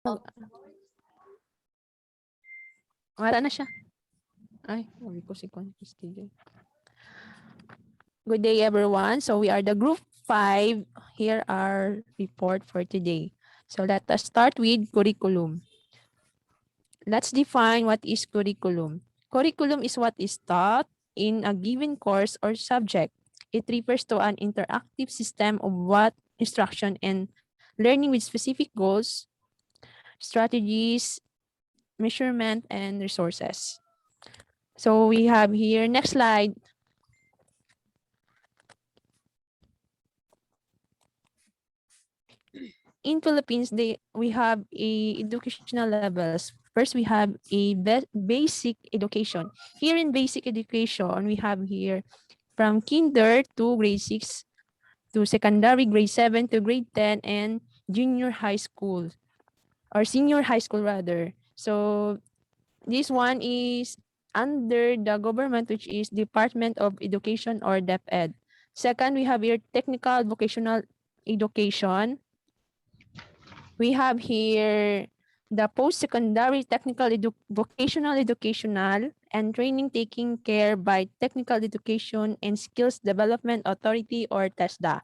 Wala na siya. Ay, sabi ko si Constantine. Good day, everyone. So we are the group 5. Here our report for today. So let us start with curriculum. Let's define what is curriculum. Curriculum is what is taught in a given course or subject. It refers to an interactive system of what instruction and learning with specific goals, strategies, measurement, and resources. So we have here, next slide. In Philippines, we have educational levels. First, we have a basic education. Here in basic education, we have here from kinder to grade 6 to secondary, grade 7 to grade 10, and junior high school or senior high school rather. So this one is under the government, which is Department of Education or DepEd. Second, we have here technical vocational education. We have here the post-secondary technical vocational educational and training taken care by Technical Education and Skills Development Authority or TESDA.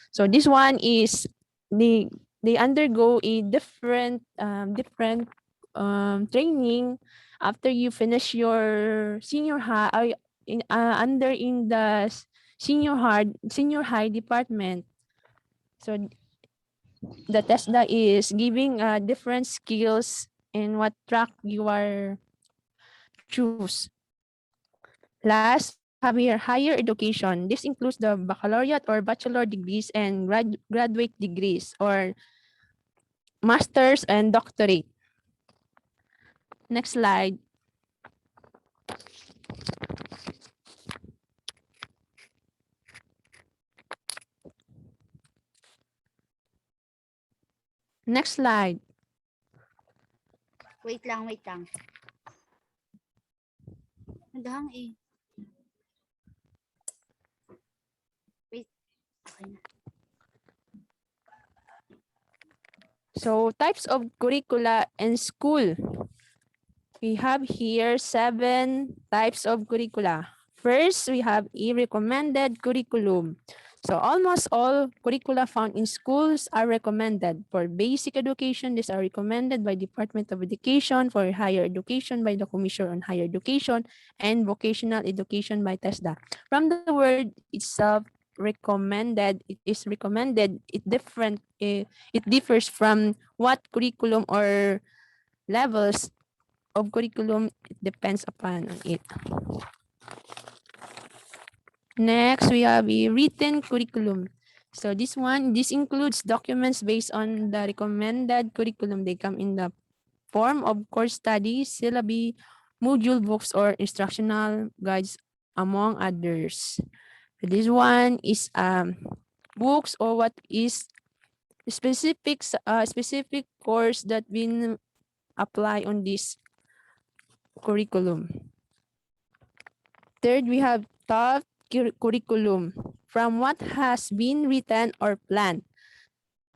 So this one is they undergo a different training after you finish your senior high in the senior high department. So the TESDA is giving different skills in what track you are choose. Last, we have here higher education. This includes the baccalaureate or bachelor degrees and graduate degrees or master's and doctorate. Next slide. Next slide. Wait lang. Nadahang eh. Wait. Okay na. So types of curricula in school. We have here 7 types of curricula. First, we have a recommended curriculum. So almost all curricula found in schools are recommended. For basic education, these are recommended by Department of Education. For higher education, by the Commission on Higher Education, and vocational education by TESDA. From the word itself, recommended, it is recommended. It differs from what curriculum or levels of curriculum. It depends upon it. Next, we have a written curriculum. So this includes documents based on the recommended curriculum. They come in the form of course studies, syllabi, module books, or instructional guides, among others. So this one is books or what is specific course that been apply on this curriculum. Third, we have taught curriculum from what has been written or planned.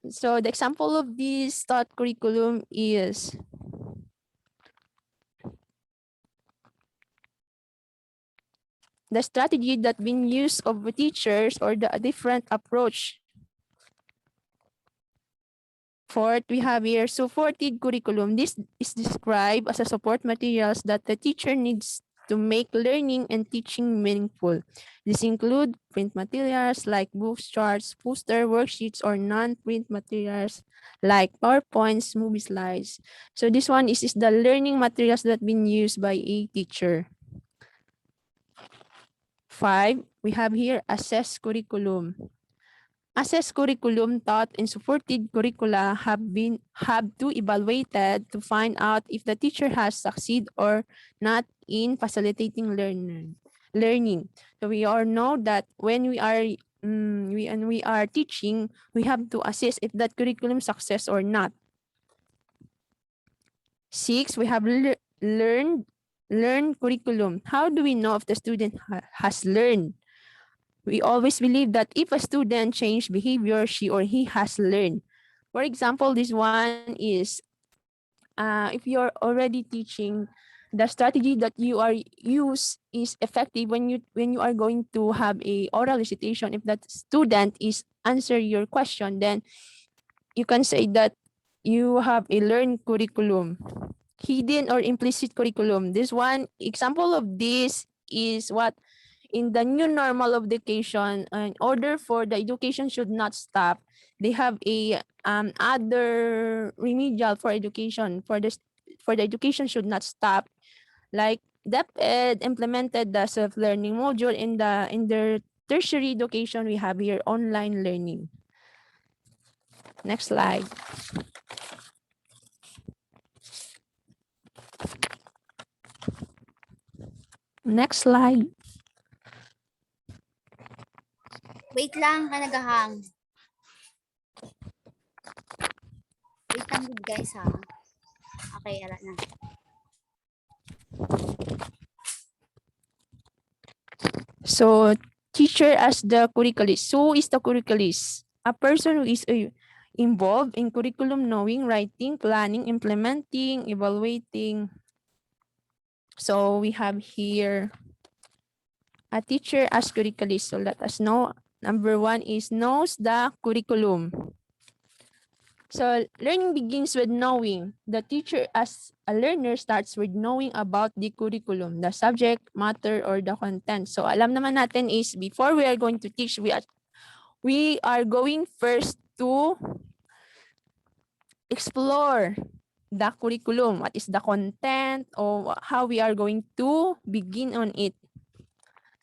So the example of this taught curriculum is the strategy that been used of the teachers or the different approach. Fourth, we have here supported curriculum. This is described as a support materials that the teacher needs to make learning and teaching meaningful. This include print materials like books, charts, poster, worksheets, or non-print materials like PowerPoints, movie slides. So this one is the learning materials that been used by a teacher. 5, we have here assess curriculum. Assessed curriculum taught and supported curricula have to evaluated to find out if the teacher has succeed or not in facilitating learning. So we all know that when we are teaching, we have to assess if that curriculum success or not. 6, we have learn curriculum. How do we know if the student has learned? We always believe that if a student changed behavior, she or he has learned. For example, this one is if you're already teaching, the strategy that you are use is effective when you are going to have a oral recitation. If that student is answer your question, then you can say that you have a learned curriculum, hidden or implicit curriculum. This one example of this is what in the new normal of education, in order for the education should not stop, they have a other remedial for education for the education should not stop. Like DepEd implemented the self-learning module in their tertiary education. We have here online learning. Next slide. Next slide. Wait lang, kanagahang. Wait lang good guys ha. Okay, ala na. So teacher as the curriculist. Who is the curriculist? A person who is involved in curriculum knowing, writing, planning, implementing, evaluating. So we have here a teacher as curriculist. So let us know. Number one is knows the curriculum. So learning begins with knowing. The teacher as a learner starts with knowing about the curriculum, the subject, matter, or the content. So alam naman natin is before we are going to teach, we are going first to explore the curriculum. What is the content or how we are going to begin on it.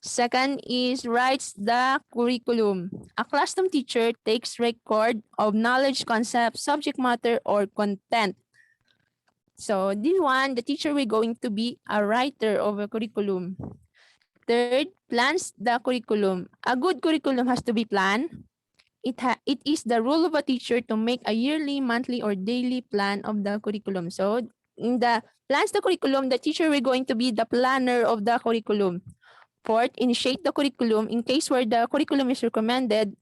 Second is writes the curriculum. A classroom teacher takes record of knowledge, concept, subject matter, or content. So this one, the teacher will going to be a writer of a curriculum. Third, plans the curriculum. A good curriculum has to be planned. It is the role of a teacher to make a yearly, monthly, or daily plan of the curriculum. So in the plans the curriculum, the teacher will going to be the planner of the curriculum. Fourth, initiate the curriculum in case where the curriculum is recommended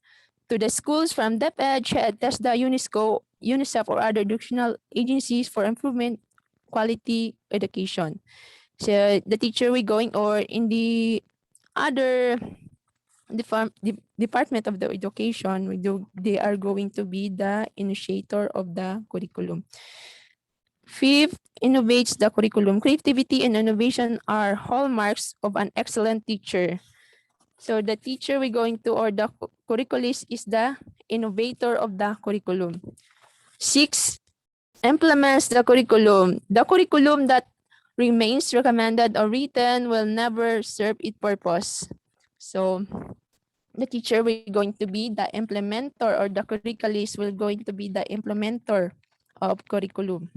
to the schools from DepEd, test the UNESCO, UNICEF, or other educational agencies for improvement quality education. So the teacher we going or in the other department of the education, they are going to be the initiator of the curriculum. Fifth, innovates the curriculum. Creativity and innovation are hallmarks of an excellent teacher. So the teacher we're going to or the curriculist is the innovator of the curriculum. Six, implements the curriculum. The curriculum that remains recommended or written will never serve its purpose. So the teacher will going to be the implementer or the curriculist will going to be the implementer of curriculum.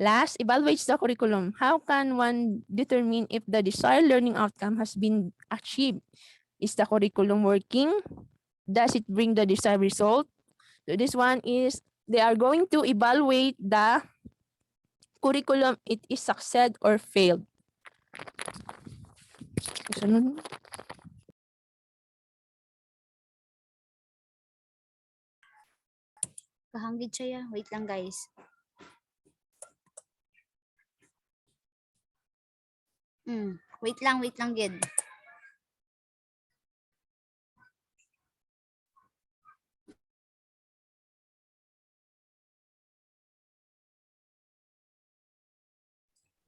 Last, evaluates the curriculum. How can one determine if the desired learning outcome has been achieved? Is the curriculum working? Does it bring the desired result? So this one is, they are going to evaluate the curriculum, it is succeed or failed. Kahanggid siya ya. Wait lang guys. Wait lang gid.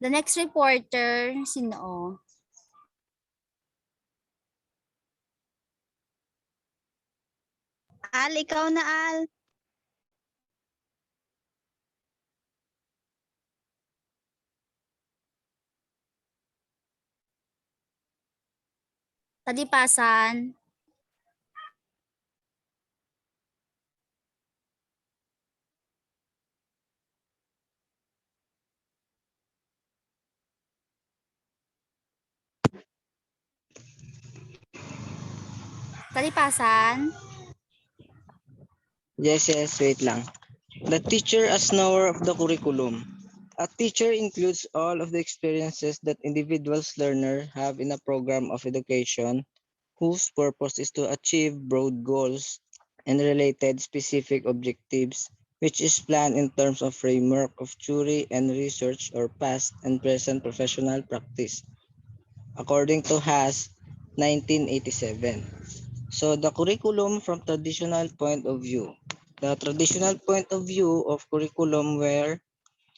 The next reporter, sino? Al, ikaw na Al. Talipasan. Talipasan. Yes, wait lang. The teacher as knower of the curriculum. A teacher includes all of the experiences that individuals learner have in a program of education whose purpose is to achieve broad goals and related specific objectives which is planned in terms of framework of theory and research or past and present professional practice, according to Haas 1987. So the curriculum from traditional point of view. The traditional point of view of curriculum were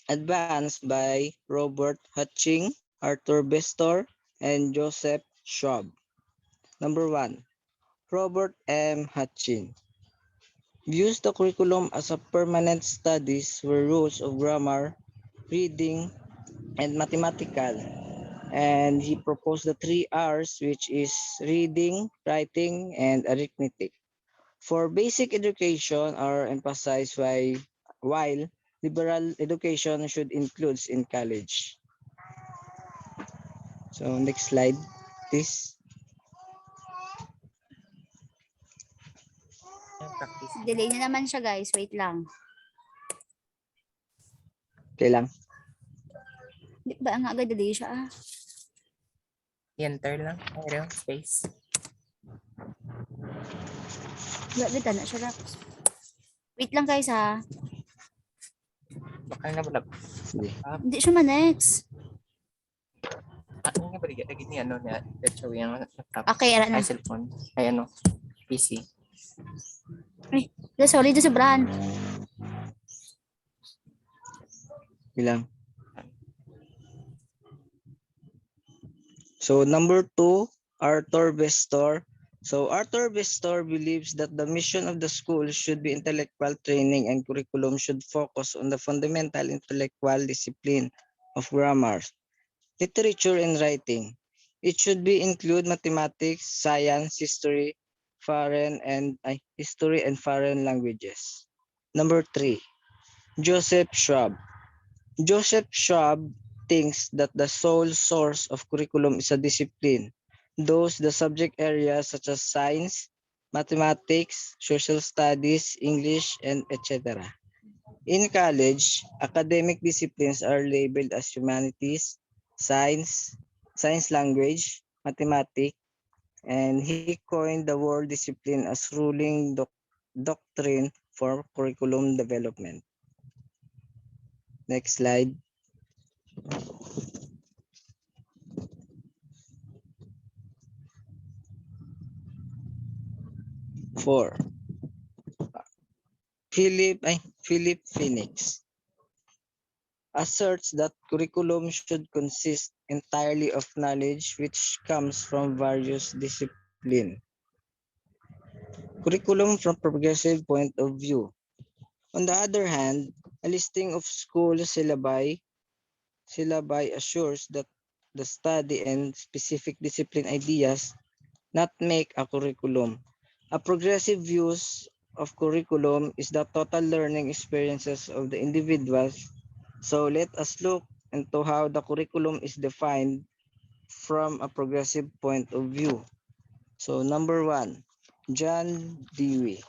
advanced by Robert Hutching, Arthur Bestor, and Joseph Schwab. Number 1. Robert M. Hutching views the curriculum as a permanent studies where rules of grammar, reading, and mathematical. And he proposed the 3 R's, which is reading, writing, and arithmetic. For basic education are emphasized while liberal education should include in college. So next slide, please. Yung practice. Delay na naman siya guys. Wait lang. Okay lang. Di ba ang agad delay siya ah? Enter lang. Ayun, space. Wala dito na siya Raps. Wait lang guys ha. Baka na bulag. Sige. Hindi siya ma-next. Ano nga ba lagi ni ano na show yung laptop. Okay, ara na. Ay, cellphone. Ay, ano, PC. Sorry, doon sa brand. Ilang. So number 2, Arthur Bestor. So Arthur Bestor believes that the mission of the school should be intellectual training and curriculum should focus on the fundamental intellectual discipline of grammar, literature, and writing. It should be include mathematics, science, history, history and foreign languages. Number 3, Joseph Schwab. Joseph Schwab thinks that the sole source of curriculum is a discipline, those the subject areas such as science, mathematics, social studies, English, and etc. In college, academic disciplines are labeled as humanities, science, science language, mathematics, and he coined the word discipline as ruling doctrine for curriculum development. Next slide. Four. Philip Phoenix asserts that curriculum should consist entirely of knowledge which comes from various disciplines. Curriculum from progressive point of view. On the other hand, a listing of school syllabi assures that the study and specific discipline ideas not make a curriculum. A progressive views of curriculum is the total learning experiences of the individuals. So let us look into how the curriculum is defined from a progressive point of view. So number 1, John Dewey.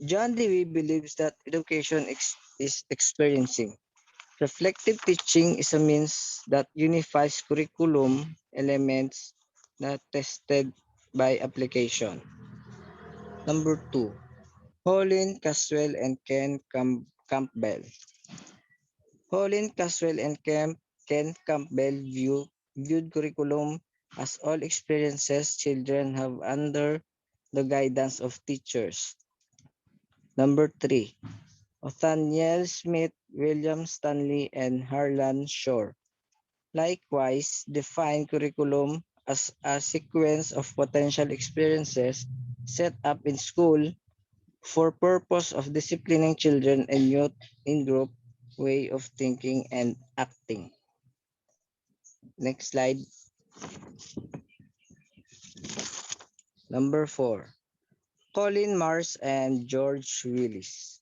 John Dewey believes that education is experiencing. Reflective teaching is a means that unifies curriculum elements that tested by application. Number 2, Pauline Caswell and Ken Campbell. Pauline Caswell and Ken Campbell viewed curriculum as all experiences children have under the guidance of teachers. Number 3, Othaniel Smith, William Stanley, and Harlan Shore likewise define curriculum as a sequence of potential experiences set up in school for purpose of disciplining children and youth in group way of thinking and acting. Next slide. Number 4, Colin Mars and George Willis.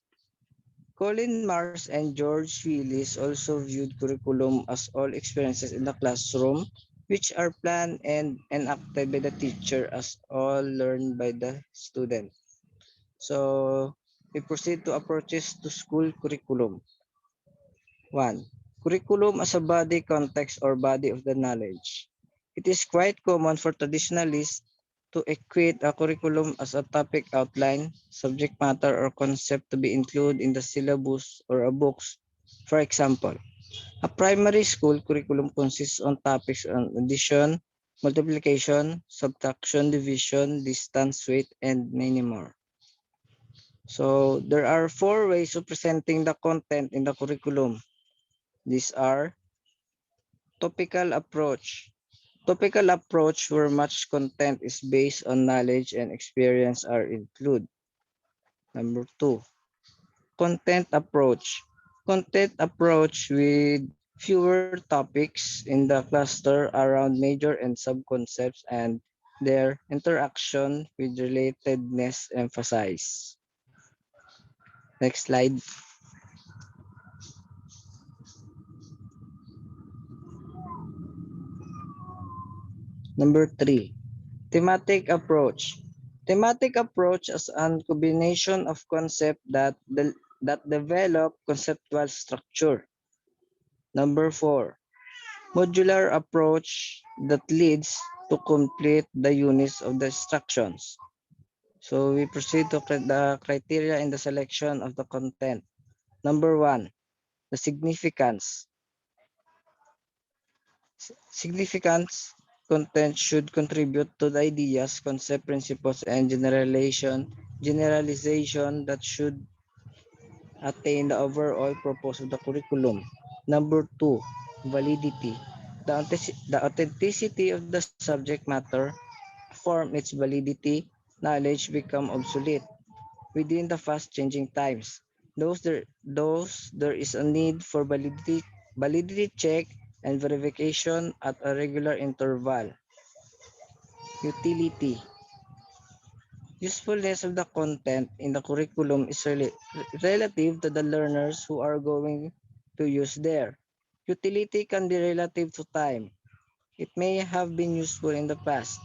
Colin Mars and George Willis also viewed curriculum as all experiences in the classroom which are planned and enacted by the teacher as all learned by the student. So we proceed to approaches to school curriculum. 1. Curriculum as a body context or body of the knowledge. It is quite common for traditionalists to equate a curriculum as a topic outline, subject matter, or concept to be included in the syllabus or a books. For example, a primary school curriculum consists on topics on addition, multiplication, subtraction, division, distance, weight, and many more. So there are four ways of presenting the content in the curriculum. These are topical approach. Topical approach where much content is based on knowledge and experience are included. Number two, content approach. Content approach with fewer topics in the cluster around major and sub-concepts and their interaction with relatedness emphasized. Next slide. Number three, thematic approach. Thematic approach is a combination of concepts that develop conceptual structure. Number four, modular approach that leads to complete the units of the instructions. So we proceed to the criteria in the selection of the content. Number one, the significance. Significance content should contribute to the ideas, concept, principles, and generalization that should attain the overall purpose of the curriculum. Number two, validity. The authenticity of the subject matter form its validity, knowledge become obsolete within the fast-changing times. There is a need for validity check and verification at a regular interval. Utility. Usefulness of the content in the curriculum is relative to the learners who are going to use there. Utility can be relative to time. It may have been useful in the past,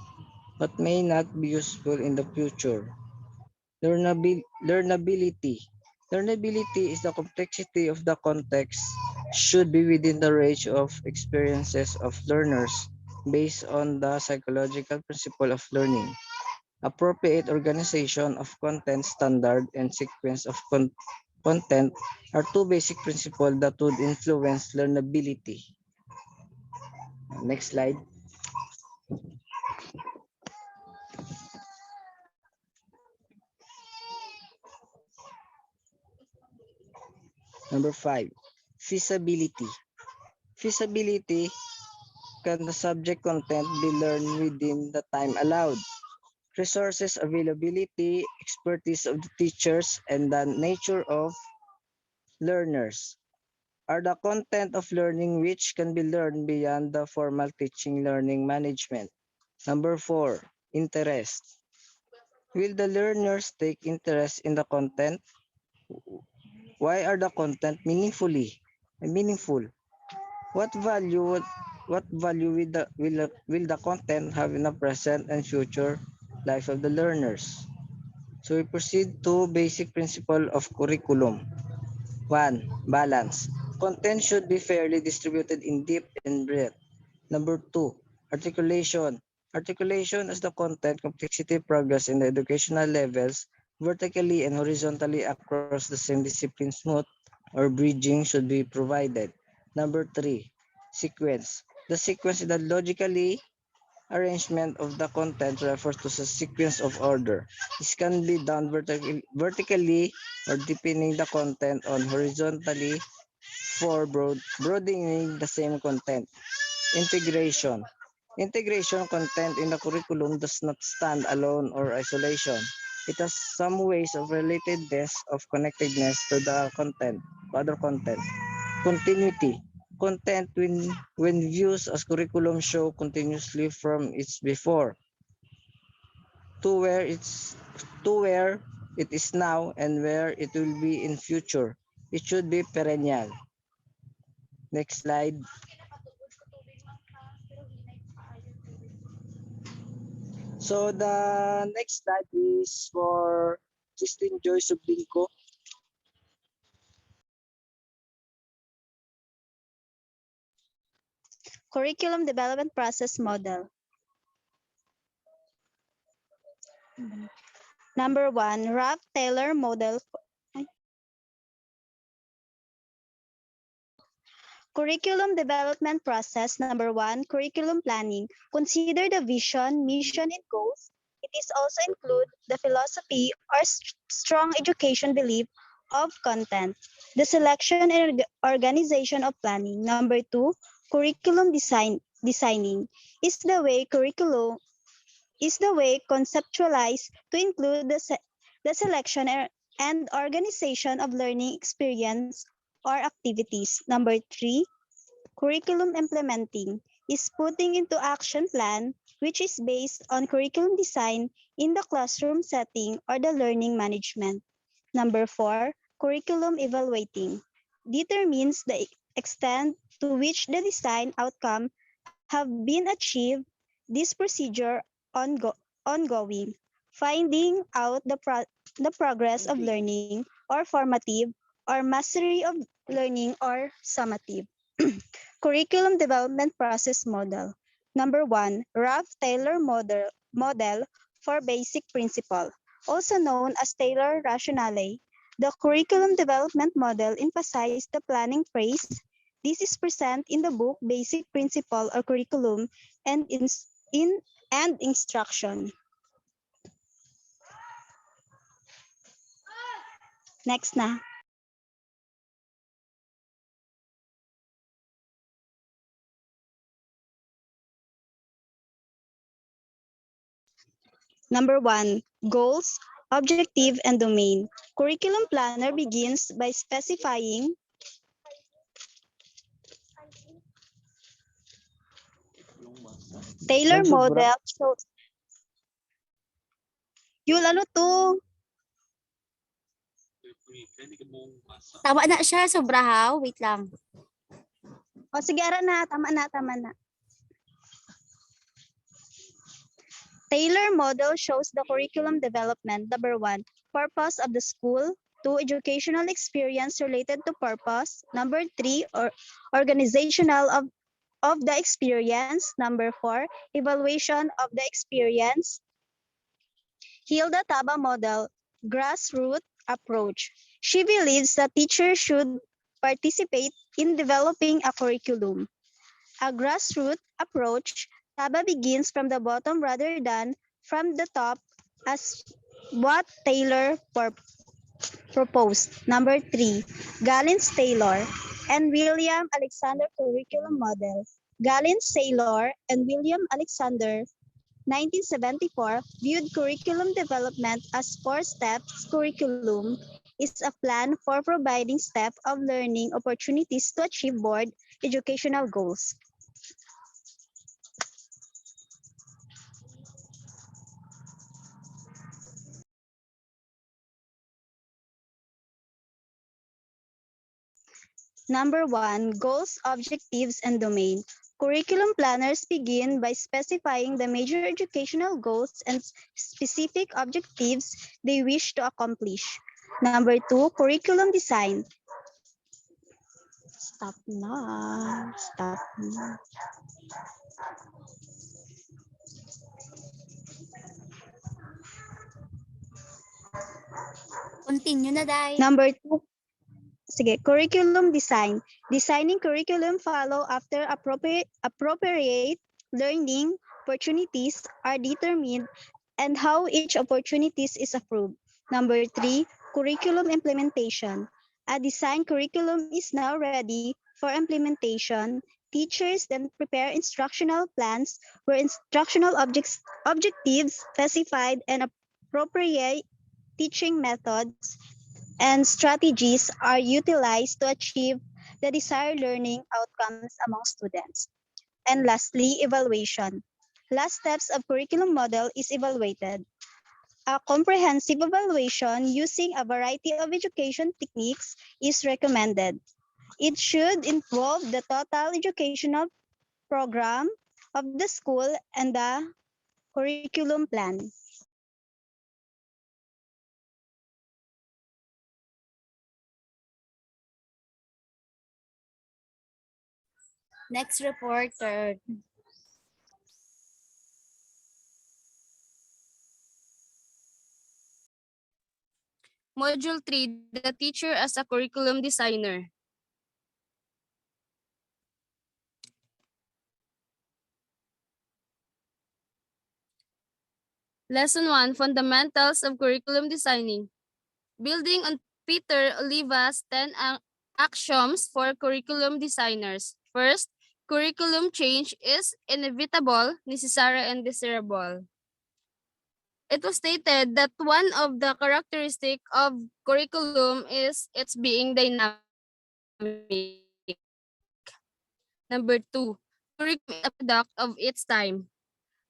but may not be useful in the future. Learnability. Learnability is the complexity of the context should be within the range of experiences of learners based on the psychological principle of learning. Appropriate organization of content standard and sequence of content are two basic principles that would influence learnability. Next slide. Number five, feasibility. Feasibility, can the subject content be learned within the time allowed? Resources availability, expertise of the teachers, and the nature of learners are the content of learning which can be learned beyond the formal teaching learning management. Number four, interest. Will the learners take interest in the content? Why are the content meaningful? What value will the content have in the present and future life of the learners? So we proceed to basic principle of curriculum. 1. Balance. Content should be fairly distributed in depth and breadth. Number 2. Articulation. Articulation is the content complexity progress in the educational levels vertically and horizontally across the same discipline smooth or bridging should be provided. Number 3. Sequence. The sequence is the logically arrangement of the content refers to a sequence of order. This can be done vertically or deepening the content on horizontally for broadening the same content. Integration. Integration content in the curriculum does not stand alone or isolation. It has some ways of relatedness, of connectedness to the content, to other content. Continuity. Content when views as curriculum show continuously from its before to where it's to where it is now and where it will be in future. It should be perennial. Next slide. So the next slide is for Christine Joy Sublingco. Curriculum development process model. Number 1, Ralph Taylor model. Curriculum development process. Number 1, curriculum planning. Consider the vision, mission, and goals. It is also include the philosophy or strong education belief of content. The selection and organization of planning. Number 2, curriculum designing is the way conceptualized to include the selection and organization of learning experience or activities. Number 3, curriculum implementing is putting into action plan which is based on curriculum design in the classroom setting or the learning management. Number 4, curriculum evaluating determines the extent to which the design outcome have been achieved. This procedure ongoing, finding out the progress of learning or formative or mastery of learning or summative. Curriculum development process model. Number 1, Ralph Taylor model for basic principle, also known as Taylor rationale. The curriculum development model emphasizes the planning phase. This is present in the book Basic Principle or Curriculum and and Instruction. Next na. Number 1, goals, objective, and domain. Curriculum planner begins by specifying Taylor model shows Yul, ano to? Tama na siya, sobrahaw. Wait lang. O sige, ara na. Tama na, tama na. Taylor model shows the curriculum development. Number 1, purpose of the school. 2, educational experience related to purpose. Number 3, organizational of the experience. Number 4, evaluation of the experience. Hilda Taba model, grassroots approach. She believes that teachers should participate in developing a curriculum. A grassroots approach, Taba begins from the bottom rather than from the top as what Taylor proposed. Number 3, Gallins-Taylor and William Alexander curriculum model. Gallins-Taylor and William Alexander 1974 viewed curriculum development as 4 steps. Curriculum is a plan for providing steps of learning opportunities to achieve board educational goals. Number 1, goals, objectives, and domain. Curriculum planners begin by specifying the major educational goals and specific objectives they wish to accomplish. Number 2, curriculum design. Stop na. Stop na. Continue na, Day. Number 2, sige, curriculum design. Designing curriculum follow after appropriate learning opportunities are determined and how each opportunities is approved. Number 3, curriculum implementation. A design curriculum is now ready for implementation. Teachers then prepare instructional plans where instructional objectives specified and appropriate teaching methods and strategies are utilized to achieve the desired learning outcomes among students. And lastly, evaluation. Last steps of curriculum model is evaluated. A comprehensive evaluation using a variety of education techniques is recommended. It should involve the total educational program of the school and the curriculum plan. Next reporter. Module 3, the teacher as a curriculum designer. Lesson 1, Fundamentals of Curriculum Designing. Building on Peter Oliva's 10 axioms for curriculum designers. First, curriculum change is inevitable, necessary, and desirable. It was stated that one of the characteristics of curriculum is its being dynamic. Number 2, curriculum is a product of its time.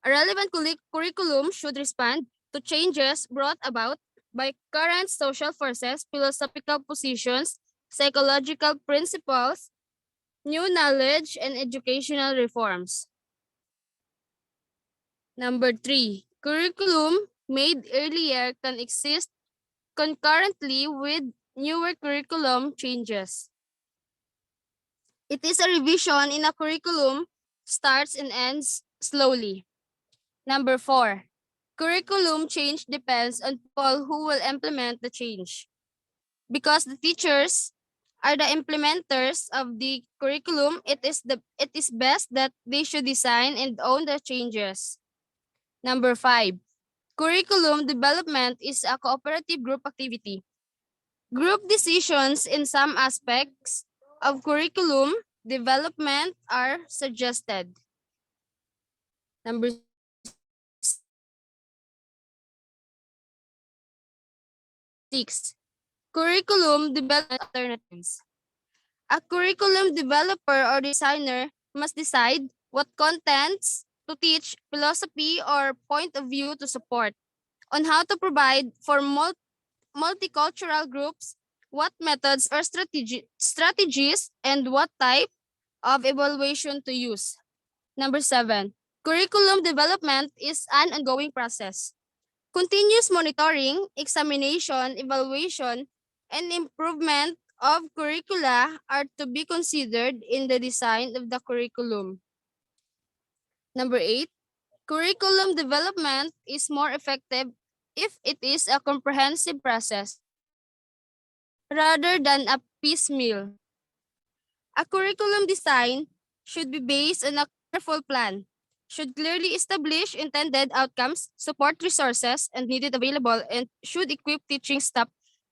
A relevant curriculum should respond to changes brought about by current social forces, philosophical positions, psychological principles, new knowledge, and educational reforms. Number 3, curriculum made earlier can exist concurrently with newer curriculum changes. It is a revision in a curriculum starts and ends slowly. Number 4, curriculum change depends on people who will implement the change. Because the teachers are the implementers of the curriculum, it is best that they should design and own the changes. Number 5, curriculum development is a cooperative group activity. Group decisions in some aspects of curriculum development are suggested. Number 6, curriculum development alternatives. A curriculum developer or designer must decide what contents to teach, philosophy, or point of view to support, on how to provide for multicultural groups, what methods or strategies, and what type of evaluation to use. Number 7, curriculum development is an ongoing process. Continuous monitoring, examination, evaluation, and improvement of curricula are to be considered in the design of the curriculum. Number 8, curriculum development is more effective if it is a comprehensive process rather than a piecemeal. A curriculum design should be based on a careful plan, should clearly establish intended outcomes, support resources and needed available, and should equip teaching staff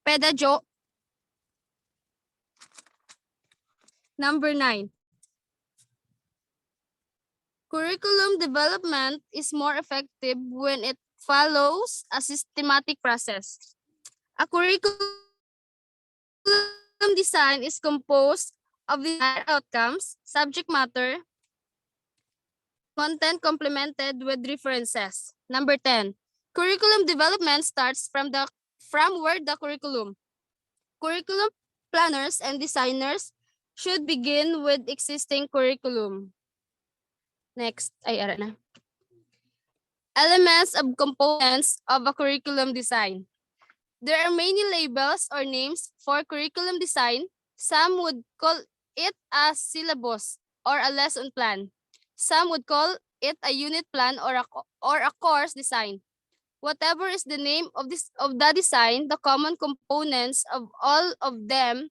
pedagogy. Number 9, curriculum development is more effective when it follows a systematic process. A curriculum design is composed of desired outcomes, subject matter, content complemented with references. Number 10, curriculum development starts from where the curriculum. Curriculum planners and designers should begin with existing curriculum. Next, ay ara na. Elements of components of a curriculum design. There are many labels or names for curriculum design. Some would call it a syllabus or a lesson plan. Some would call it a unit plan or a course design. Whatever is the name of the design, the common components of all of them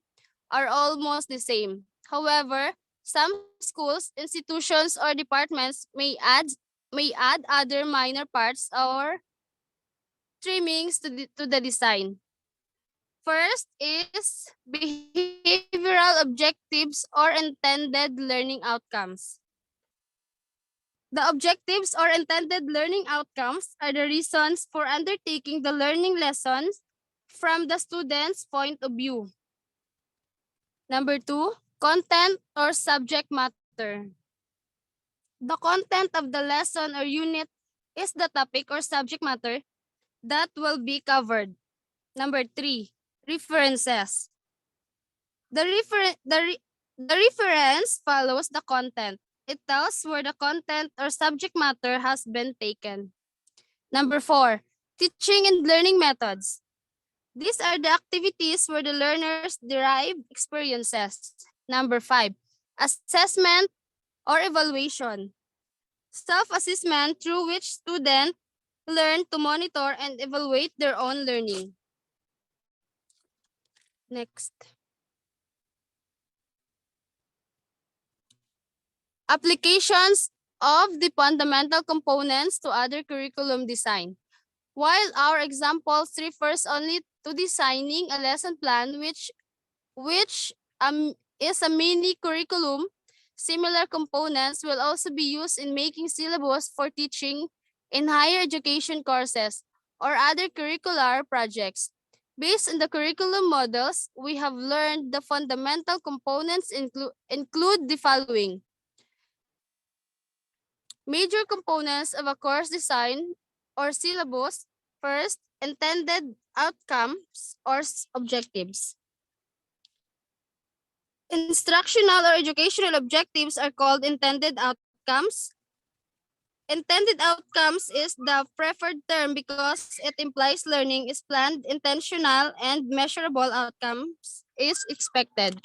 are almost the same. However, some schools, institutions, or departments may add other minor parts or trimmings to the design. First is behavioral objectives or intended learning outcomes. The objectives or intended learning outcomes are the reasons for undertaking the learning lessons from the student's point of view. Number 2, content or subject matter. The content of the lesson or unit is the topic or subject matter that will be covered. Number 3, references. The reference follows the content. It tells where the content or subject matter has been taken. Number 4, teaching and learning methods. These are the activities where the learners derive experiences. Number 5, assessment or evaluation. Self-assessment through which students learn to monitor and evaluate their own learning. Next. Applications of the fundamental components to other curriculum design. While our examples refers only to designing a lesson plan which is a mini curriculum, similar components will also be used in making syllabus for teaching in higher education courses or other curricular projects. Based on the curriculum models, we have learned the fundamental components include the following. Major components of a course design or syllabus. First, intended outcomes or objectives. Instructional or educational objectives are called intended outcomes. Intended outcomes is the preferred term because it implies learning is planned, intentional, and measurable outcomes is expected.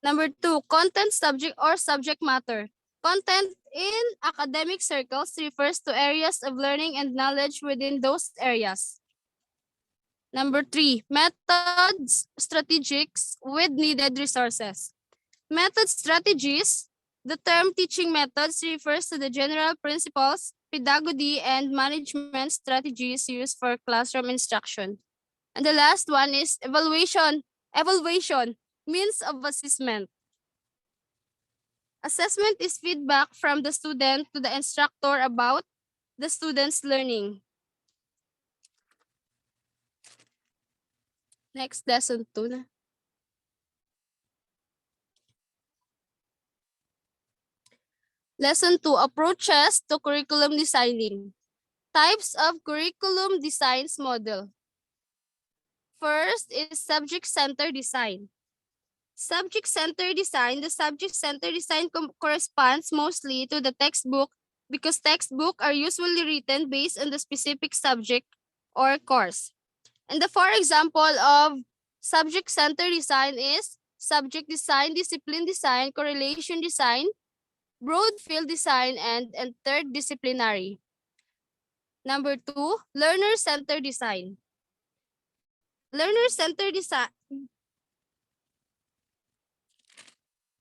Number 2, content, subject, or subject matter. Content in academic circles refers to areas of learning and knowledge within those areas. Number 3, methods, strategies with needed resources. Method strategies. The term teaching methods refers to the general principles, pedagogy, and management strategies used for classroom instruction. And the last one is evaluation. Evaluation, means of assessment. Assessment is feedback from the student to the instructor about the student's learning. Next, lesson 2 na. Lesson 2, approaches to curriculum designing. Types of curriculum designs model. First is subject-centered design. Subject-centered design, the subject-centered design corresponds mostly to the textbook because textbooks are usually written based on the specific subject or course. And the for example of subject-centered design is subject design, discipline design, correlation design, broad field design, and interdisciplinary. Number 2, learner-centered design. Learner-centered design.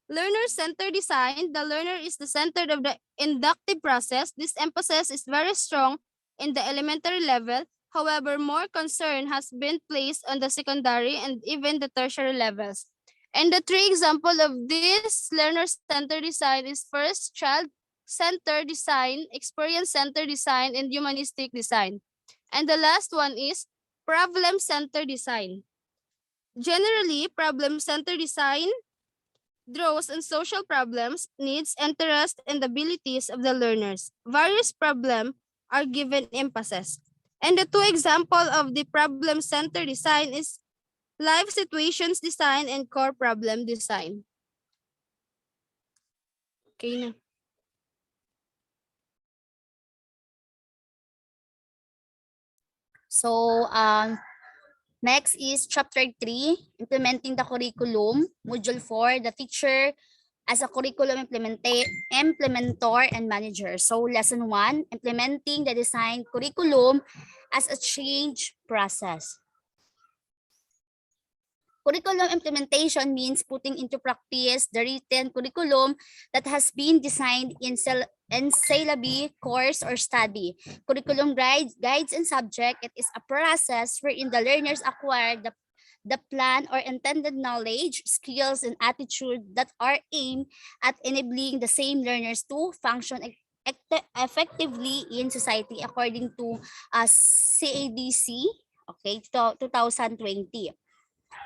Learner-centered design, the learner is the center of the inductive process. This emphasis is very strong in the elementary level. However, more concern has been placed on the secondary and even the tertiary levels. And the 3 examples of this learner-centered design is first, child-centered design, experience-centered design, and humanistic design. And the last one is problem-centered design. Generally, problem-centered design draws on social problems, needs, interest, and abilities of the learners. Various problems are given emphasis. And the 2 examples of the problem-centered design is life situations design and core problem design. Okay na. So, next is chapter 3, implementing the curriculum. Module 4, the teacher as a curriculum implementer and manager. So, lesson 1, implementing the design curriculum as a change process. Curriculum implementation means putting into practice the written curriculum that has been designed in syllabi, course, or study. Curriculum guides and subject. It is a process wherein the learners acquire the plan or intended knowledge, skills, and attitude that are aimed at enabling the same learners to function effectively in society according to CADC, okay, 2020.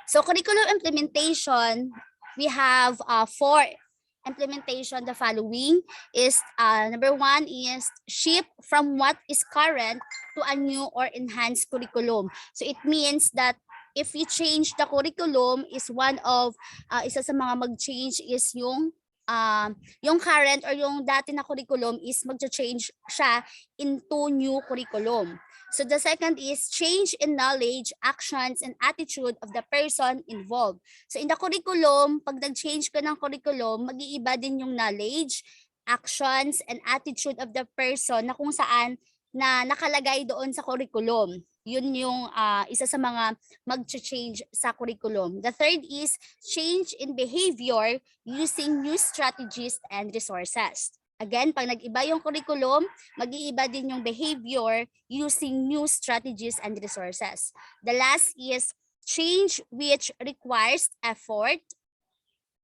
So curriculum implementation, we have 4 implementation. The following is number 1 is shift from what is current to a new or enhanced curriculum. So it means that if you change the curriculum, is one of isa sa mga mag-change is yung current or yung dati na curriculum is mag-change siya into new curriculum. So the second is change in knowledge, actions, and attitude of the person involved. So in the curriculum, pag nag-change ka ng curriculum, mag-iiba din yung knowledge, actions, and attitude of the person na kung saan na nakalagay doon sa curriculum. Yun yung isa sa mga mag-change sa curriculum. The third is change in behavior using new strategies and resources. Again, pag nag-iba yung curriculum, mag-iiba din yung behavior using new strategies and resources. The last is change which requires effort,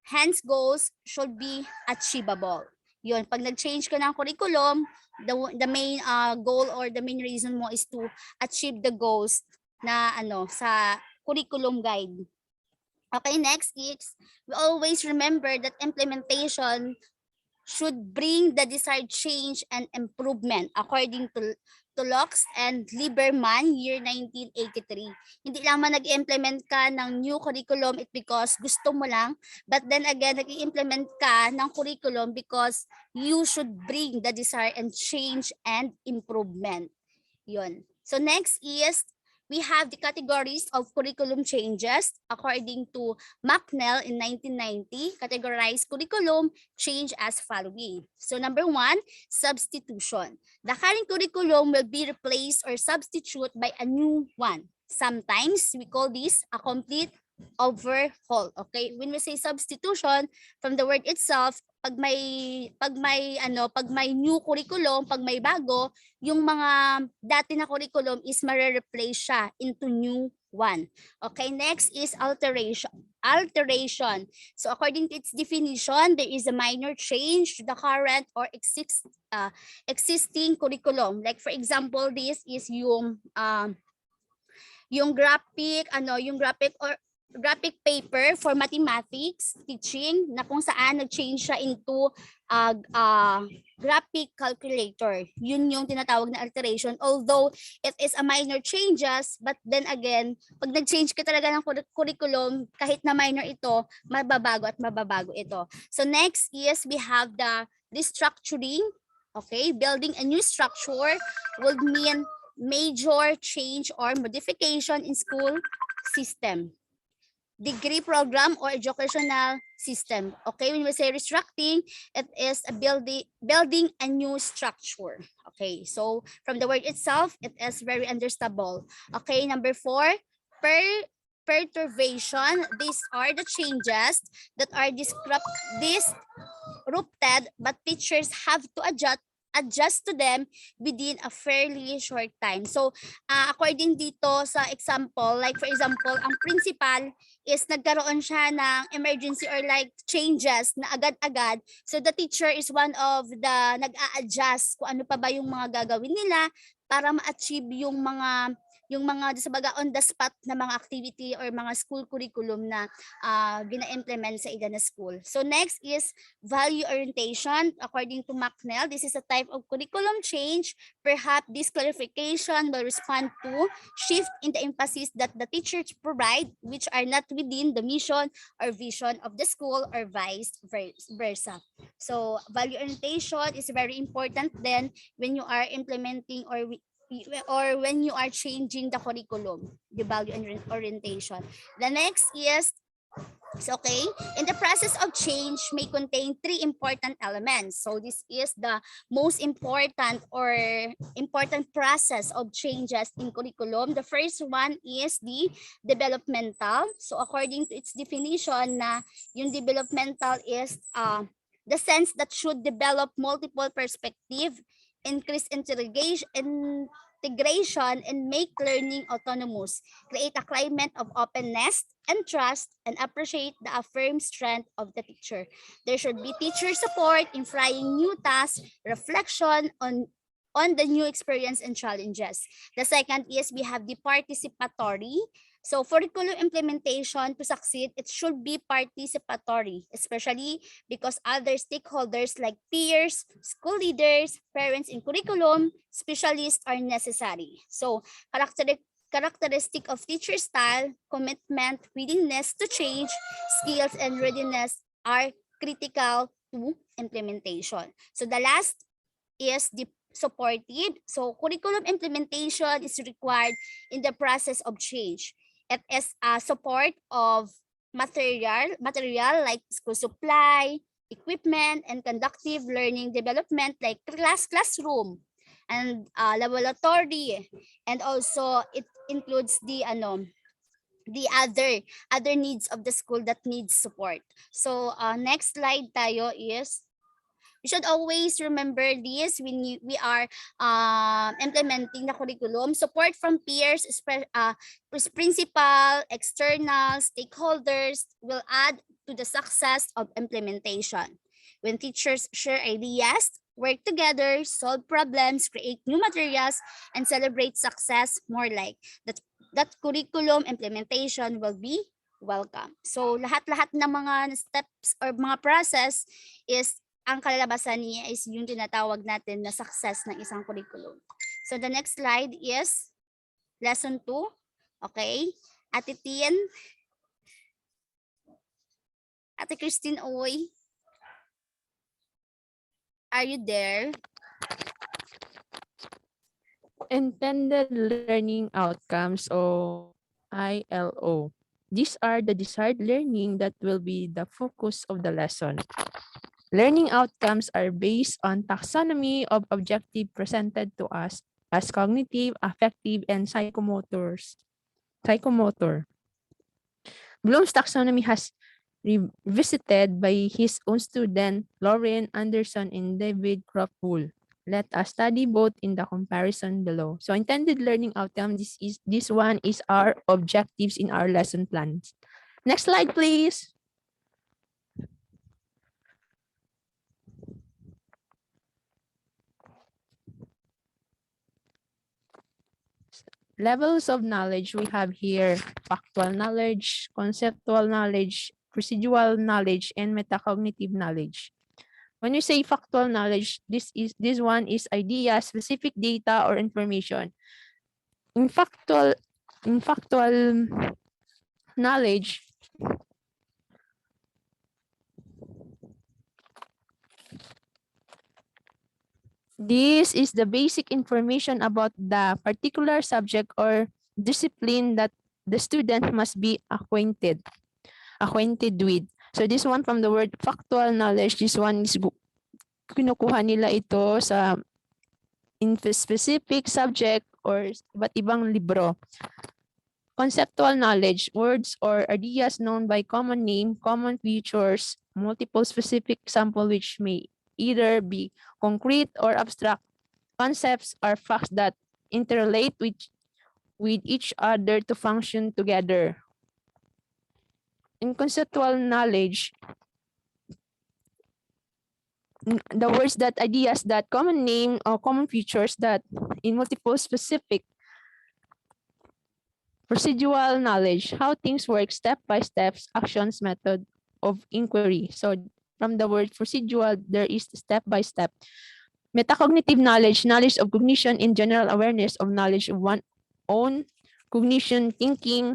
hence goals should be achievable. Yun, pag nag-change ka ng curriculum, the main goal or the main reason mo is to achieve the goals na sa curriculum guide. Okay, next is we always remember that implementation should bring the desired change and improvement according to Locke and Lieberman, year 1983. Hindi lamang nag-implement ka ng new curriculum it because gusto mo lang, but then again, nag-implement ka ng curriculum because you should bring the desire and change and improvement. Yun. So next is we have the categories of curriculum changes according to Macknell in 1990, categorized curriculum change as following. So number 1, substitution. The current curriculum will be replaced or substituted by a new one. Sometimes we call this a complete overhaul. Okay, when we say substitution, from the word itself, pag may new curriculum, pag may bago, yung mga dati na curriculum is mare-replace siya into new one. Okay, next is alteration. So according to its definition, there is a minor change to the current or existing curriculum. Like for example, this is yung graphic paper for mathematics teaching na kung saan nag-change siya into graphic calculator. Yun yung tinatawag na alteration. Although it is a minor changes, but then again, pag nag-change ka talaga ng curriculum, kahit na minor ito, mababago ito. So next is we have the restructuring. Okay, building a new structure would mean major change or modification in school system, degree program, or educational system. Okay, when we say restructuring, it is a building a new structure. Okay, so from the word itself, it is very understandable. Okay, number 4, perturbation. These are the changes that are disrupted, but teachers have to adjust to them within a fairly short time. So, according dito sa example, like for example, ang principal is nagkaroon siya ng emergency or like changes na agad-agad. So, the teacher is one of the nag-a-adjust kung ano pa ba yung mga gagawin nila para ma-achieve yung mga sa baga on the spot na mga activity or mga school curriculum na gina-implement sa ida na school. So next is value orientation. According to Macknell, this is a type of curriculum change. Perhaps this clarification will respond to shift in the emphasis that the teachers provide which are not within the mission or vision of the school or vice versa. So value orientation is very important then when you are implementing or when you are changing the curriculum, the value and orientation. The next is, okay, in the process of change may contain 3 important elements. So this is the most important process of changes in curriculum. The first one is the developmental. So according to its definition, na yung developmental is the sense that should develop multiple perspective, increase integration, and make learning autonomous, create a climate of openness and trust, and appreciate the affirmed strength of the teacher. There should be teacher support in trying new tasks, reflection on the new experience and challenges. The second is we have the participatory. So for curriculum implementation to succeed, it should be participatory, especially because other stakeholders like peers, school leaders, parents in curriculum, specialists are necessary. So characteristic of teacher style, commitment, willingness to change, skills, and readiness are critical to implementation. So the last is the supported. So curriculum implementation is required in the process of change. It is support of material like school supply, equipment, and conductive learning development like classroom and laboratory. And also it includes the other needs of the school that needs support. So next slide tayo is, we should always remember this when we are implementing the curriculum. Support from peers, principal, external, stakeholders will add to the success of implementation. When teachers share ideas, work together, solve problems, create new materials, and celebrate success, more like that curriculum implementation will be welcome. So lahat-lahat ng mga steps or mga process is ang kalalabasan niya is yung tinatawag natin na success ng isang curriculum. So the next slide is lesson 2. Okay? Ate Tien. Ate Christine Oy. Are you there? Intended learning outcomes, or ILO. These are the desired learning that will be the focus of the lesson. Learning outcomes are based on taxonomy of objective presented to us as cognitive, affective, and psychomotor. Bloom's taxonomy has revisited by his own student Lauren Anderson and David Cropwool. Let us study both in the comparison below. So intended learning outcome, this one is our objectives in our lesson plans. Next slide, please. Levels of knowledge we have here: factual knowledge, conceptual knowledge, procedural knowledge, and metacognitive knowledge. When we say factual knowledge, this one is idea, specific data, or information. In factual knowledge, this is the basic information about the particular subject or discipline that the student must be acquainted with. So this one, from the word factual knowledge, this one is kinukuha nila ito sa in specific subject or iba't ibang libro. Conceptual knowledge, words or ideas known by common name, common features, multiple specific example which may either be concrete or abstract. Concepts are facts that interrelate with each other to function together. In conceptual knowledge, the words that ideas that common name or common features that in multiple specific. Procedural knowledge, how things work, step by steps, actions, method of inquiry. So from the word procedural, there is step by step. Metacognitive knowledge, knowledge of cognition in general awareness of knowledge of one's own cognition, thinking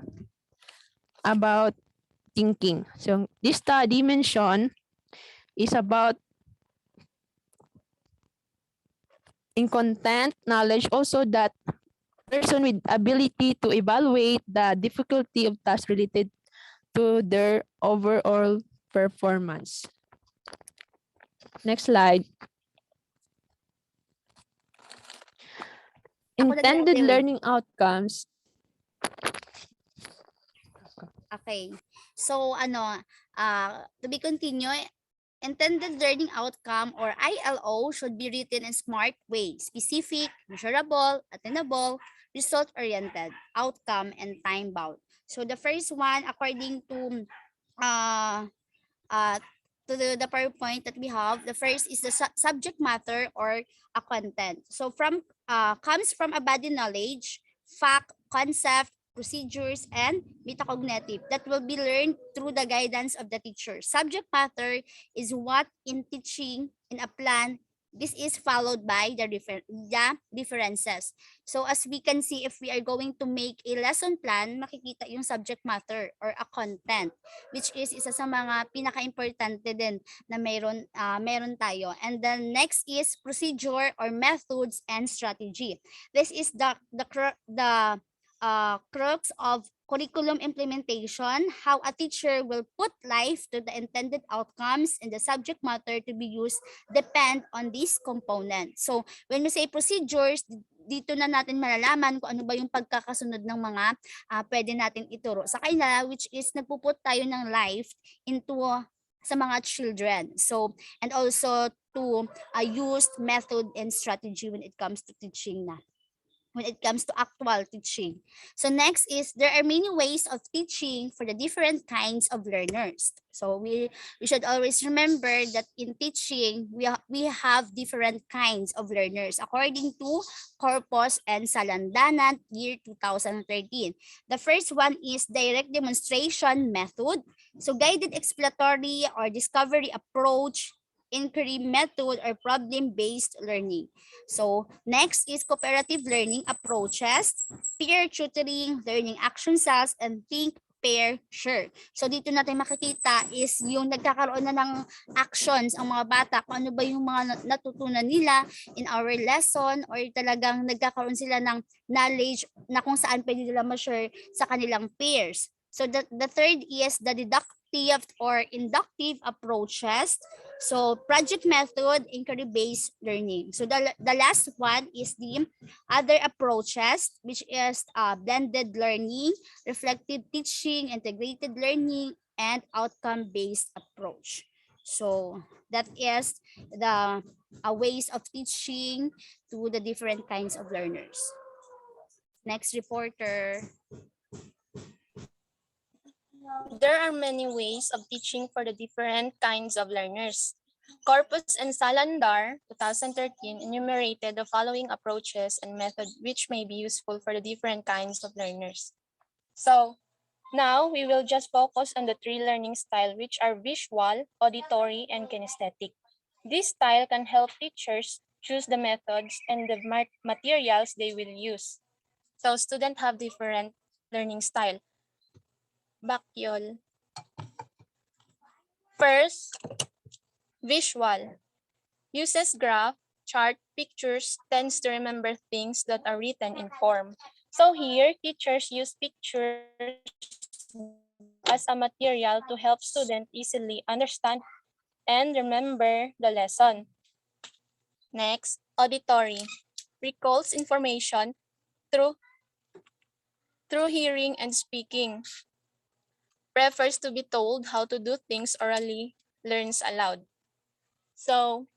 about thinking. So this dimension is about in content knowledge also that person with ability to evaluate the difficulty of tasks related to their overall performance. Next slide. Intended learning outcomes. Okay. So to be continued, intended learning outcome or ILO should be written in smart way: specific, measurable, attainable, result-oriented, outcome, and time-bound. So the first one, according to the PowerPoint that we have, the first is the subject matter or a content. So comes from a body knowledge, fact, concept, procedures, and metacognitive that will be learned through the guidance of the teacher. Subject matter is what in teaching in a plan. This is followed by the differences. So as we can see, if we are going to make a lesson plan, makikita yung subject matter or a content, which is isa sa mga pinaka-importante din na meron tayo. And then next is procedure or methods and strategy. This is the crux of curriculum implementation, how a teacher will put life to the intended outcomes, and the subject matter to be used depend on these components. So when we say procedures, dito na natin malalaman kung ano ba yung pagkakasunod ng mga pwede natin ituro sa kanila, which is nagpuput tayo ng life into sa mga children. So, and also to use method and strategy when it comes to teaching na. When it comes to actual teaching. So next is there are many ways of teaching for the different kinds of learners. So we should always remember that in teaching, we have different kinds of learners according to Corpus and Salandanan year 2013. The first one is direct demonstration method. So guided exploratory or discovery approach, inquiry method, or problem-based learning. So next is cooperative learning approaches, peer tutoring, learning action cells, and think, pair, share. So dito natin makikita is yung nagkakaroon na ng actions ang mga bata, kung ano ba yung mga natutunan nila in our lesson, or talagang nagkakaroon sila ng knowledge na kung saan pwede nila ma-share sa kanilang peers. So the third is the deductive or inductive approaches. So project method, inquiry-based learning. So the last one is the other approaches, which is blended learning, reflective teaching, integrated learning, and outcome-based approach. So that is the ways of teaching to the different kinds of learners. Next reporter. There are many ways of teaching for the different kinds of learners. Corpus and Salandar, 2013, enumerated the following approaches and methods which may be useful for the different kinds of learners. So, now we will just focus on the three learning styles, which are visual, auditory, and kinesthetic. This style can help teachers choose the methods and the materials they will use. So, students have different learning style. Bakyol. First, visual. Uses graph, chart, pictures, tends to remember things that are written in form. So here, teachers use pictures as a material to help students easily understand and remember the lesson. Next, auditory. Recalls information through hearing and speaking. Prefers to be told how to do things orally, learns aloud. So,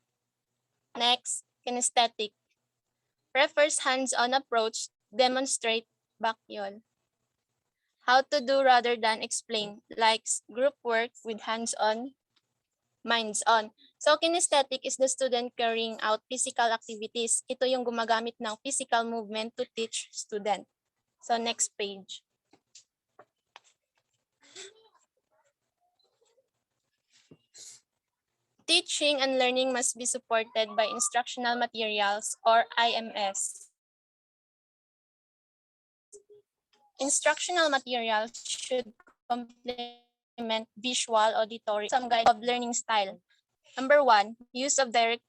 next, kinesthetic. Prefers hands-on approach, demonstrate, bakyol. How to do rather than explain, likes group work with hands-on, minds-on. So, kinesthetic is the student carrying out physical activities. Ito yung gumagamit ng physical movement to teach student. So, next page. Teaching and learning must be supported by instructional materials or IMS. Instructional materials should complement visual, auditory, some guide of learning style. Number 1, use of direct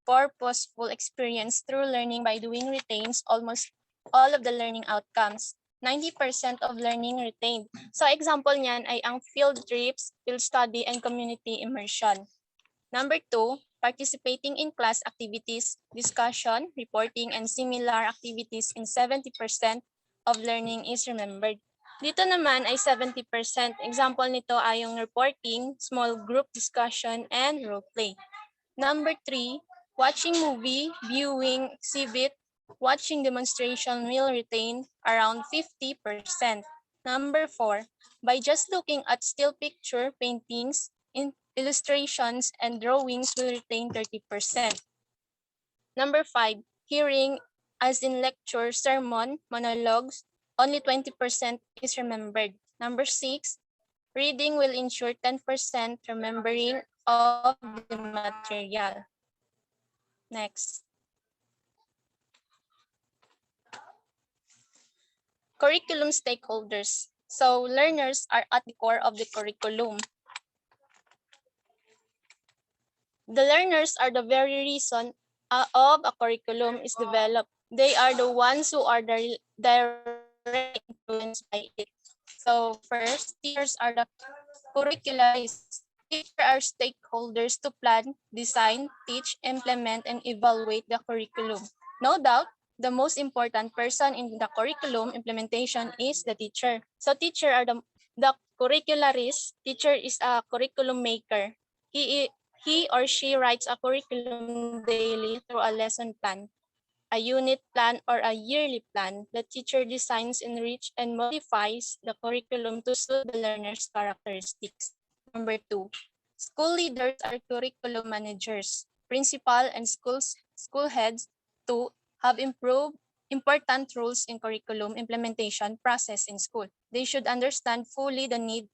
purposeful experience through learning by doing retains almost all of the learning outcomes. 90% of learning retained. So example niyan ay ang field trips, field study, and community immersion. Number 2, participating in class activities, discussion, reporting, and similar activities in 70% of learning is remembered. Dito naman ay 70%. Example nito ay yung reporting, small group discussion, and role play. Number 3, watching movie, viewing exhibit, watching demonstration will retain around 50%. Number 4, by just looking at still picture, paintings, illustrations, and drawings will retain 30%. Number 5, hearing, as in lecture, sermon, monologues, only 20% is remembered. Number 6, reading will ensure 10% remembering of the material. Next. Curriculum stakeholders. So learners are at the core of the curriculum. The learners are the very reason of a curriculum is developed. They are the ones who are directly influenced by it. So first, teachers are the curricularists. Teachers are stakeholders to plan, design, teach, implement, and evaluate the curriculum. No doubt, the most important person in the curriculum implementation is the teacher. So teacher are the curricularist. Teacher is a curriculum maker. He or she writes a curriculum daily through a lesson plan, a unit plan, or a yearly plan. The teacher designs, enrich, and modifies the curriculum to suit the learner's characteristics. Number 2, school leaders are curriculum managers. Principal and school heads too have important roles in curriculum implementation process in school. They should understand fully the need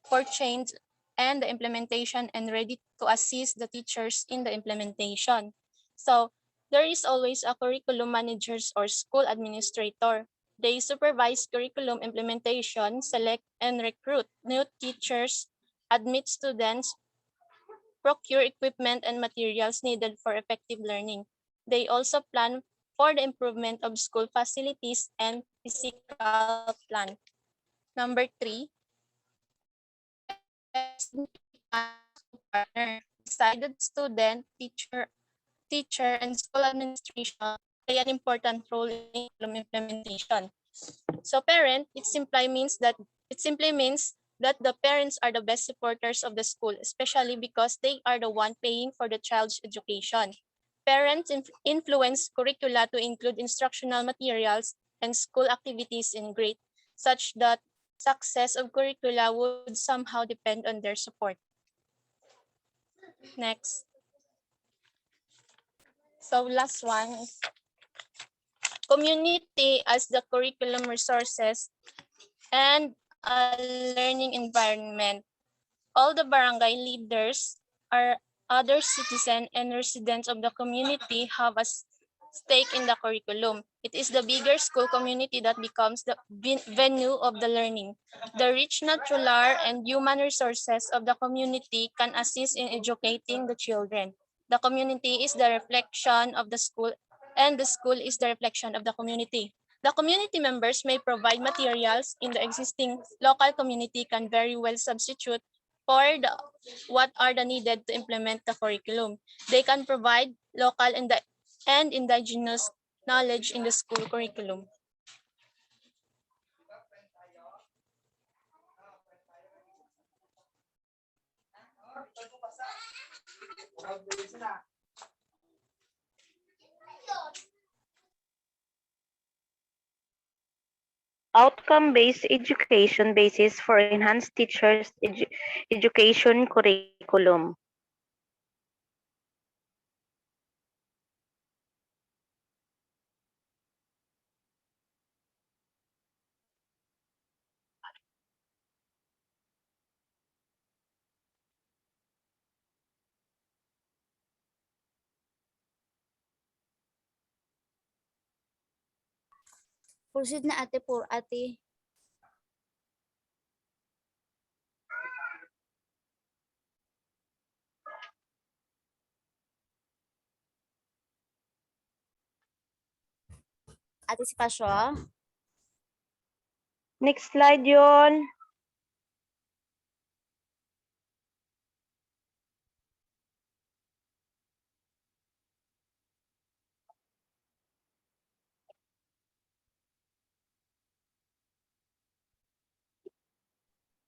for change and the implementation and ready to assist the teachers in the implementation. So there is always a curriculum managers or school administrator. They supervise curriculum implementation, select and recruit new teachers, admit students, procure equipment and materials needed for effective learning. They also plan for the improvement of school facilities and physical plan. Number 3, parents partner. Decided student, teacher, and school administration play an important role in curriculum implementation. So parent, it simply means that the parents are the best supporters of the school, especially because they are the one paying for the child's education. Parents influence curricula to include instructional materials and school activities in grade, such that success of curricula would somehow depend on their support. Next. So last one, community as the curriculum resources and a learning environment. All the barangay leaders are other citizens and residents of the community have a stake in the curriculum. It is the bigger school community that becomes the venue of the learning. The rich natural and human resources of the community can assist in educating the children. The community is the reflection of the school, and the school is the reflection of the community. The community members may provide materials in the existing local community can very well substitute for what are the needed to implement the curriculum. They can provide local and indigenous knowledge in the school curriculum. Outcome-based education basis for enhanced teachers education curriculum. Proceed na ate po, ate. Ate si Pasyo. Next slide yon.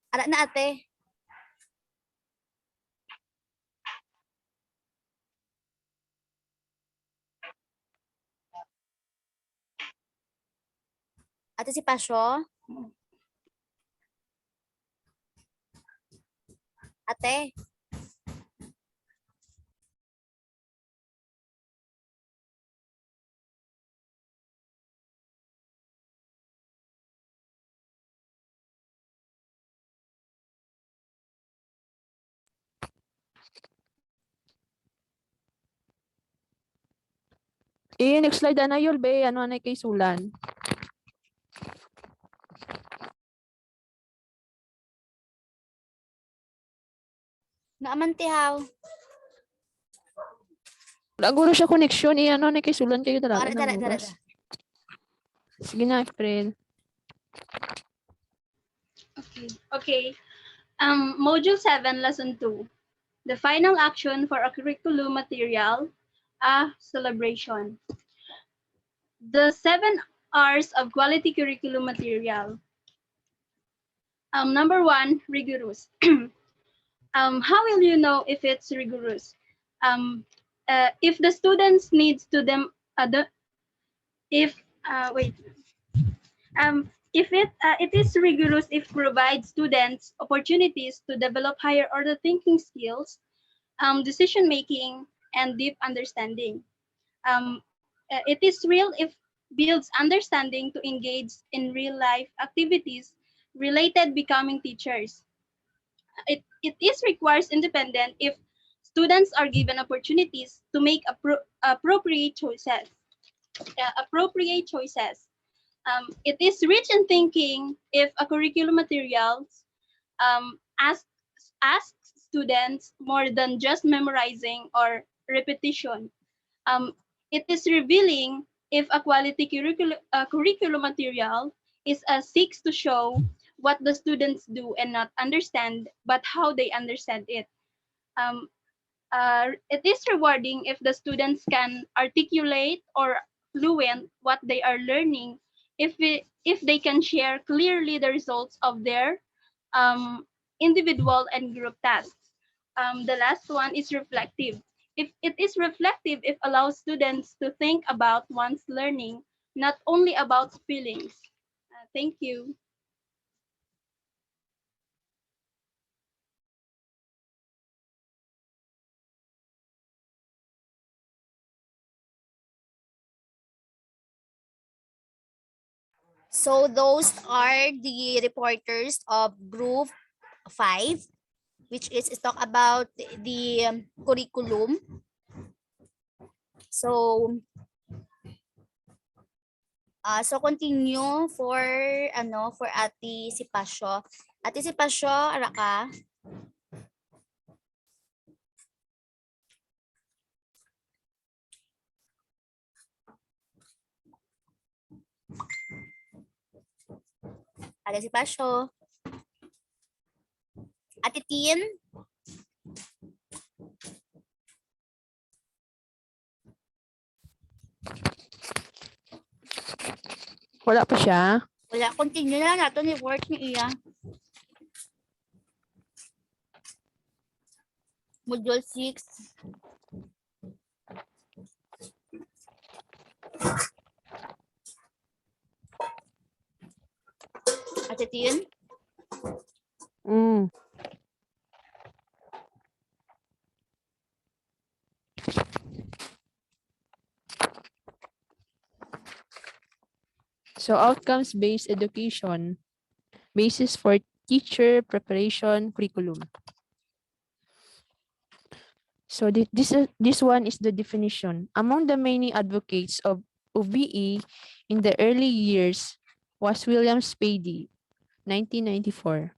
Ara na ate. Ate si Pasyo. Ate. Next slide na yun, be. Ano na kay Sulan? Naamantihaw. Laguro siya connection. Ano na kay Sulan kayo talaga. Dara. Sige na, April. Okay. Module 7, Lesson 2. The final action for a curriculum material, a celebration. The 7 R's of quality curriculum material. Number 1, rigorous. How will you know if it's rigorous? If the students needs to them, if wait, if it is rigorous if provides students opportunities to develop higher order thinking skills, decision making, and deep understanding. It is real if builds understanding to engage in real life activities related becoming teachers. It is requires independent if students are given opportunities to make appropriate choices. It is rich in thinking if a curriculum materials asks students more than just memorizing or repetition. Um, it is revealing if a quality curriculum material is seeks to show what the students do and not understand, but how they understand it. Um, it is rewarding if the students can articulate or fluent what they are learning, if they can share clearly the results of their um, individual and group tasks. The last one is reflective. If it is reflective, it allows students to think about one's learning, not only about feelings. Thank you. So those are the reporters of Group 5, which is talk about the curriculum. So so continue for for Ate Sipasyo. Ate Sipasyo, ara ka? Ate Sipasyo. Ate Tin. Wala pa siya. Wala, continue na lang nato ni work ni iya. Module 6. Ate Tin. Mm. So outcomes-based education, basis for teacher preparation curriculum. So this one is the definition. Among the many advocates of OBE in the early years was William Spady, 1994.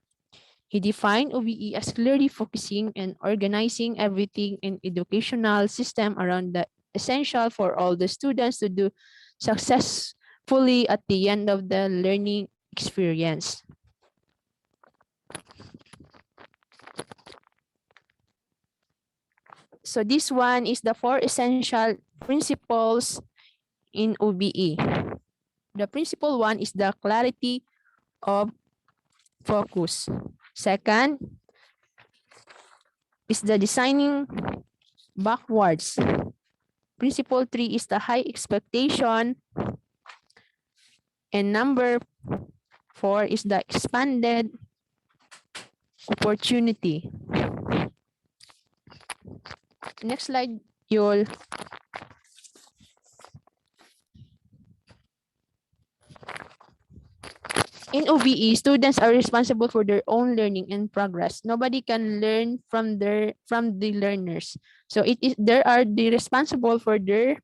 He defined OBE as clearly focusing and organizing everything in educational system around the essential for all the students to do successfully at the end of the learning experience. So this one is the 4 essential principles in OBE. The principle 1 is the clarity of focus. Second is the designing backwards. Principle 3 is the high expectation. And number 4 is the expanded opportunity. Next slide, Yul. In OBE, students are responsible for their own learning and progress. Nobody can learn from the learners. So they are the responsible for their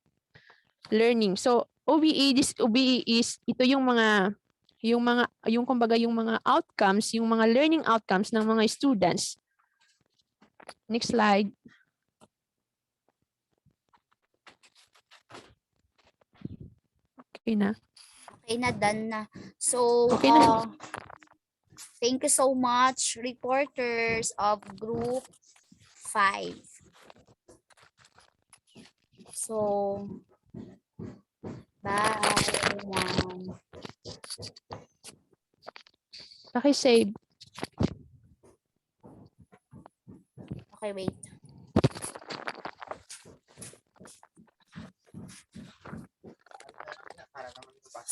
learning. So this OBE is ito yung kumbaga yung mga outcomes, yung mga learning outcomes ng mga students. Next slide. Okay na. Okay na, done na. So, Okay na. thank you so much, reporters of Group 5. So, Bye. Yan. Paki-save. Okay, wait. Para naman ito pa.